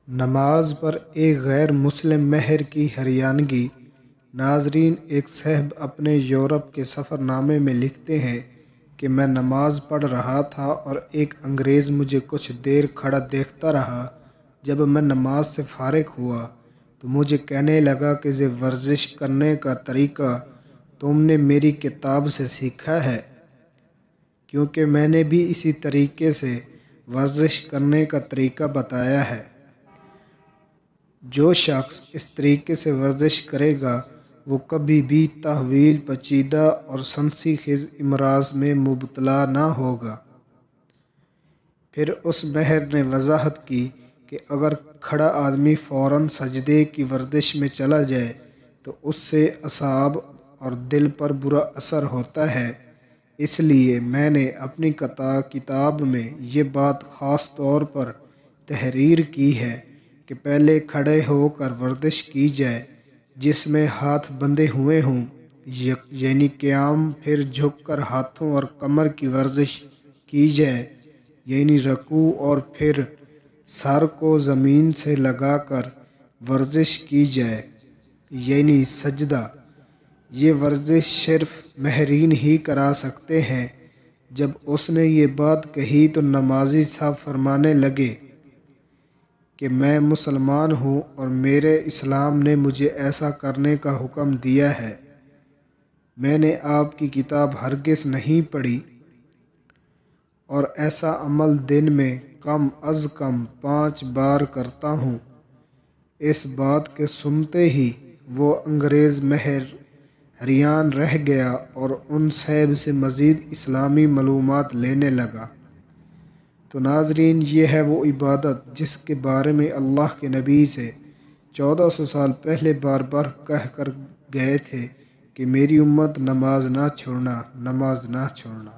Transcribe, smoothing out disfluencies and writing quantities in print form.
نماز پر ایک غیر مسلم مہر کی حیرانگی۔ ناظرین، ایک صاحب اپنے یورپ کے سفر نامے میں لکھتے ہیں کہ میں نماز پڑھ رہا تھا اور ایک انگریز مجھے کچھ دیر کھڑا دیکھتا رہا۔ جب میں نماز سے فارغ ہوا تو مجھے کہنے لگا کہ یہ ورزش کرنے کا طریقہ تم نے میری کتاب سے سیکھا ہے، کیونکہ میں نے بھی اسی طریقے سے ورزش کرنے کا طریقہ بتایا ہے۔ جو شخص اس طریقے سے ورزش کرے گا وہ کبھی بھی تحویل پیچیدہ اور سنسی خیز امراض میں مبتلا نہ ہوگا۔ پھر اس ماہر نے وضاحت کی کہ اگر کھڑا آدمی فوراً سجدے کی ورزش میں چلا جائے تو اس سے اعصاب اور دل پر برا اثر ہوتا ہے، اس لیے میں نے اپنی کتاب میں یہ بات خاص طور پر تحریر کی ہے کہ پہلے کھڑے ہو کر ورزش کی جائے جس میں ہاتھ بندھے ہوئے ہوں، یعنی قیام، پھر جھک کر ہاتھوں اور کمر کی ورزش کی جائے یعنی رکوع، اور پھر سر کو زمین سے لگا کر ورزش کی جائے یعنی سجدہ۔ یہ ورزش صرف ماہرین ہی کرا سکتے ہیں۔ جب اس نے یہ بات کہی تو نمازی صاحب فرمانے لگے کہ میں مسلمان ہوں اور میرے اسلام نے مجھے ایسا کرنے کا حکم دیا ہے۔ میں نے آپ کی کتاب ہرگز نہیں پڑھی اور ایسا عمل دن میں کم از کم 5 بار کرتا ہوں۔ اس بات کے سنتے ہی وہ انگریز ماہر حیران رہ گیا اور ان صاحب سے مزید اسلامی معلومات لینے لگا۔ تو ناظرین، یہ ہے وہ عبادت جس کے بارے میں اللہ کے نبی سے 1400 سال پہلے بار بار کہہ کر گئے تھے کہ میری امت نماز نہ چھوڑنا، نماز نہ چھوڑنا۔